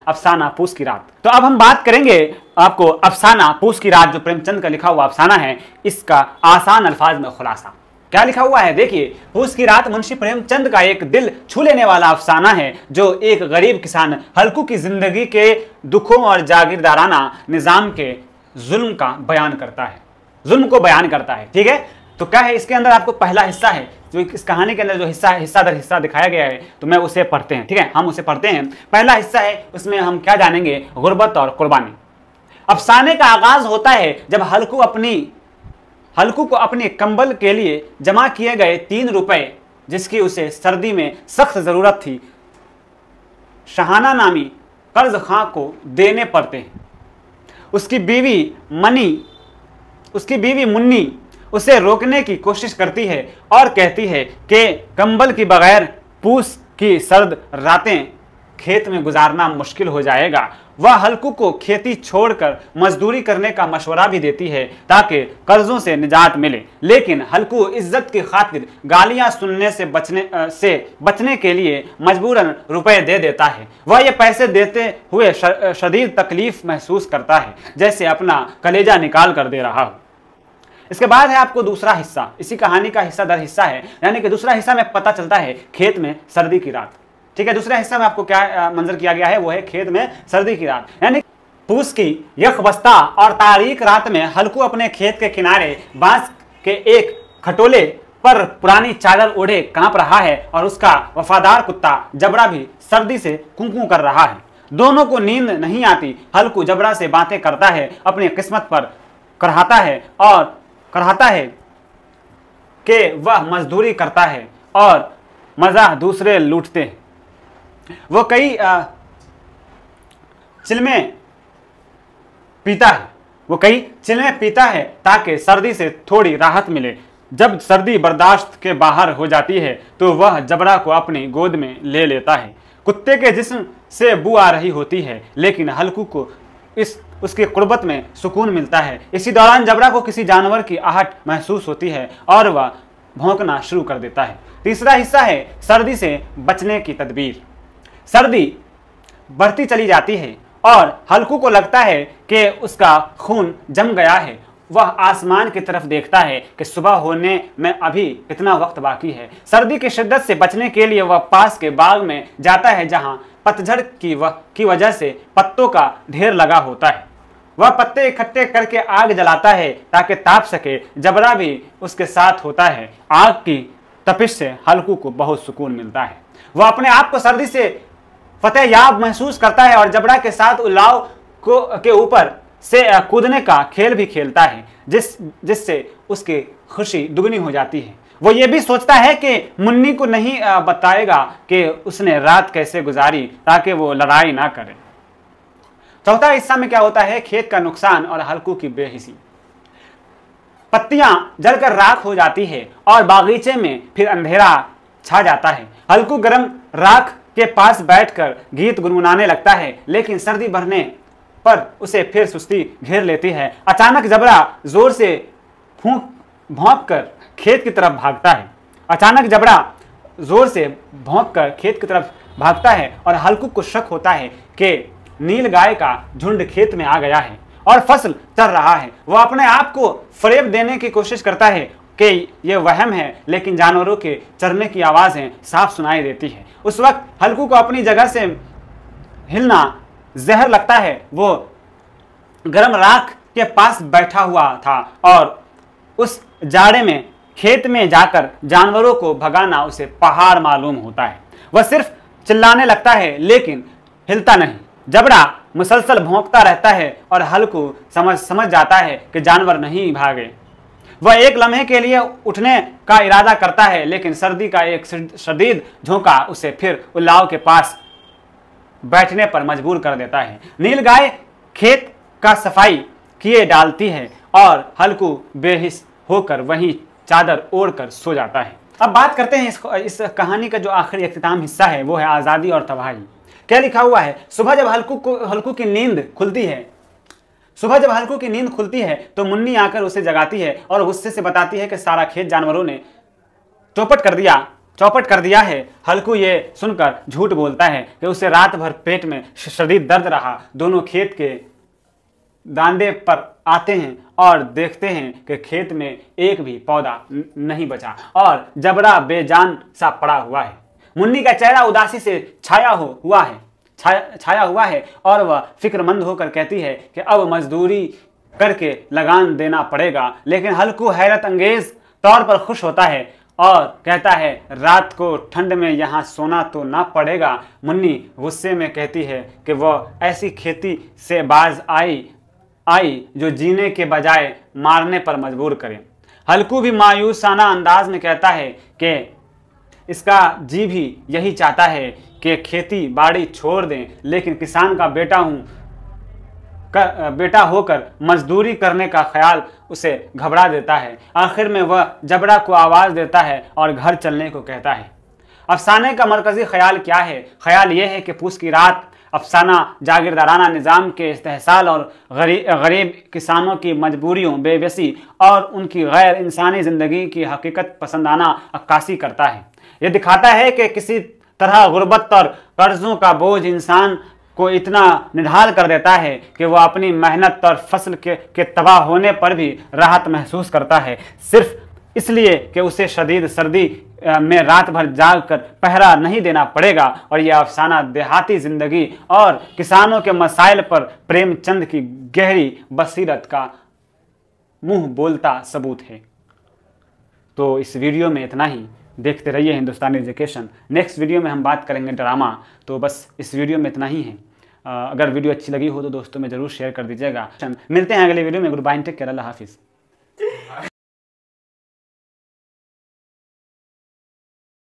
अफसाना पूस की रात। तो अब हम बात करेंगे आपको अफसाना पूस की रात, जो प्रेमचंद का लिखा हुआ अफसाना है, इसका आसान अल्फाज में खुलासा। क्या लिखा हुआ है देखिए। पूस की रात मुंशी प्रेमचंद का एक दिल छू लेने वाला अफसाना है, जो एक गरीब किसान हल्कू की जिंदगी के दुखों और जागीरदाराना निजाम के जुल्म का बयान करता है, जुल्म को बयान करता है। ठीक है, तो क्या है इसके अंदर आपको पहला हिस्सा है, जो इस कहानी के अंदर जो हिस्सा दर हिस्सा दिखाया गया है, तो मैं उसे पढ़ते हैं। ठीक है, हम उसे पढ़ते हैं। पहला हिस्सा है, उसमें हम क्या जानेंगे, गुर्बत और कुर्बानी। अफसाने का आगाज होता है जब हल्कू को अपने कंबल के लिए जमा किए गए 3 रुपए, जिसकी उसे सर्दी में सख्त जरूरत थी, शहाना नामी कर्ज खां को देने पड़ते हैं। उसकी बीवी मुन्नी उसे रोकने की कोशिश करती है और कहती है कि कंबल की बगैर पूस की सर्द रातें खेत में गुजारना मुश्किल हो जाएगा। वह हल्कू को खेती छोड़कर मजदूरी करने का मशवरा भी देती है ताकि कर्जों से निजात मिले, लेकिन हल्कू इज्जत की खातिर गालियां सुनने से बचने के लिए मजबूरन रुपए दे देता है। वह ये पैसे देते हुए शदीद तकलीफ महसूस करता है, जैसे अपना कलेजा निकाल कर दे रहा हो। इसके बाद है आपको दूसरा हिस्सा, इसी कहानी का हिस्सा दर हिस्सा है, यानी कि दूसरा हिस्सा में पता चलता है खेत में सर्दी की रात। ठीक है, दूसरा हिस्सा में आपको क्या मंजर किया गया है, वो है खेत में सर्दी की रात। यानी पूस की यखबस्ता और तारीक रात में हल्कू अपने खेत के किनारे बांस के एक खटोले पर पुरानी चादर ओढ़े कांप रहा है और उसका वफादार कुत्ता जबड़ा भी सर्दी से कुंकू कर रहा है। दोनों को नींद नहीं आती। हल्कू जबड़ा से बातें करता है, अपनी किस्मत पर कराहता है कि वह मजदूरी करता है और मजा दूसरे लूटते हैं। वो कई चिलमें पीता है ताकि सर्दी से थोड़ी राहत मिले। जब सर्दी बर्दाश्त के बाहर हो जाती है तो वह जबड़ा को अपनी गोद में ले लेता है। कुत्ते के जिस्म से बू आ रही होती है, लेकिन हल्कू को उसके कुर्बत में सुकून मिलता है। इसी दौरान जबड़ा को किसी जानवर की आहट महसूस होती है और वह भौंकना शुरू कर देता है। तीसरा हिस्सा है सर्दी से बचने की तदबीर। सर्दी बढ़ती चली जाती है और हल्कू को लगता है कि उसका खून जम गया है। वह आसमान की तरफ देखता है कि सुबह होने में अभी कितना वक्त बाकी है। सर्दी की शिद्दत से बचने के लिए वह पास के बाग में जाता है, जहां पतझड़ की वजह से पत्तों का ढेर लगा होता है। वह पत्ते इकट्ठे करके आग जलाता है ताकि ताप सके। जबड़ा भी उसके साथ होता है। आग की तपिश से हल्कू को बहुत सुकून मिलता है। वह अपने आप को सर्दी से फतेह याब महसूस करता है और जबड़ा के साथ उलाव के ऊपर से कूदने का खेल भी खेलता है, जिससे उसकी खुशी दुगनी हो जाती है। वो ये भी सोचता है कि मुन्नी को नहीं बताएगा कि उसने रात कैसे गुजारी, ताकि वो लड़ाई ना करे। चौथा हिस्सा में क्या होता है, खेत का नुकसान और हल्कू की बेहिसी। पत्तियां जलकर राख हो जाती है और बागीचे में फिर अंधेरा छा जाता है। हल्कू गर्म राख के पास बैठकर गीत गुनगुनाने लगता है, लेकिन सर्दी बढ़ने पर उसे फिर सुस्ती घेर लेती है। अचानक जबड़ा जोर से भौंक कर खेत की तरफ भागता है और हल्कू को शक होता है कि नील गाय का झुंड खेत में आ गया है और फसल चर रहा है। वह अपने आप को फरेब देने की कोशिश करता है कि यह वहम है, लेकिन जानवरों के चरने की आवाज़ें साफ सुनाई देती है। उस वक्त हल्कू को अपनी जगह से हिलना जहर लगता है। वो गर्म राख के पास बैठा हुआ था और उस जाड़े में खेत में जाकर जानवरों को भगाना उसे पहाड़ मालूम होता है। वह सिर्फ चिल्लाने लगता है, लेकिन हिलता नहीं। जबड़ा मुसलसल भौंकता रहता है और हल्कू समझ जाता है कि जानवर नहीं भागे। वह एक लम्हे के लिए उठने का इरादा करता है, लेकिन सर्दी का एक शदीद झोंका उसे फिर उल्लाव के पास बैठने पर मजबूर कर देता है। नील गाय खेत का सफाई किए डालती है और हल्कू बेहिस होकर वहीं चादर ओढ़कर सो जाता है। अब बात करते हैं इस कहानी का जो आखिरी अख्तिताम हिस्सा है, वो है आज़ादी और तबाही। क्या लिखा हुआ है, सुबह जब हल्कू की नींद खुलती है तो मुन्नी आकर उसे जगाती है और गुस्से से बताती है कि सारा खेत जानवरों ने चौपट कर दिया। चौपट कर दिया है। हल्कू ये सुनकर झूठ बोलता है कि उसे रात भर पेट में शदीद दर्द रहा। दोनों खेत के दांदे पर आते हैं और देखते हैं कि खेत में एक भी पौधा नहीं बचा और जबड़ा बेजान सा पड़ा हुआ है। मुन्नी का चेहरा उदासी से छाया हुआ है और वह फिक्रमंद होकर कहती है कि अब मजदूरी करके लगान देना पड़ेगा। लेकिन हल्कू हैरत अंगेज तौर पर खुश होता है और कहता है, रात को ठंड में यहाँ सोना तो ना पड़ेगा। मुन्नी गुस्से में कहती है कि वह ऐसी खेती से बाज आई जो जीने के बजाय मारने पर मजबूर करे। हल्कू भी मायूसाना अंदाज में कहता है कि इसका जी भी यही चाहता है कि खेती बाड़ी छोड़ दें, लेकिन किसान का बेटा होकर मजदूरी करने का ख्याल उसे घबरा देता है। आखिर में वह जबड़ा को आवाज़ देता है और घर चलने को कहता है। अफसाने का मरकजी ख्याल क्या है? ख्याल यह है कि पूस की रात अफसाना जागीरदाराना निज़ाम के इस्तेहसाल और गरीब किसानों की मजबूरियों, बेबसी और उनकी गैर इंसानी ज़िंदगी की हकीकत पसंदाना अक्कासी करता है। यह दिखाता है कि किसी तरह गुर्बत और कर्ज़ों का बोझ इंसान को इतना निढाल कर देता है कि वह अपनी मेहनत और फसल के तबाह होने पर भी राहत महसूस करता है, सिर्फ इसलिए कि उसे शदीद सर्दी में रात भर जाग कर पहरा नहीं देना पड़ेगा। और यह अफसाना देहाती ज़िंदगी और किसानों के मसाइल पर प्रेमचंद की गहरी बसीरत का मुंह बोलता सबूत है। तो इस वीडियो में इतना ही। देखते रहिए हिंदुस्तानी एजुकेशन। नेक्स्ट वीडियो में हम बात करेंगे ड्रामा। तो बस इस वीडियो में इतना ही है। अगर वीडियो अच्छी लगी हो तो दोस्तों में ज़रूर शेयर कर दीजिएगा। मिलते हैं अगले वीडियो में। गुड बाय, टेक केयर, अल्लाह हाफिज़।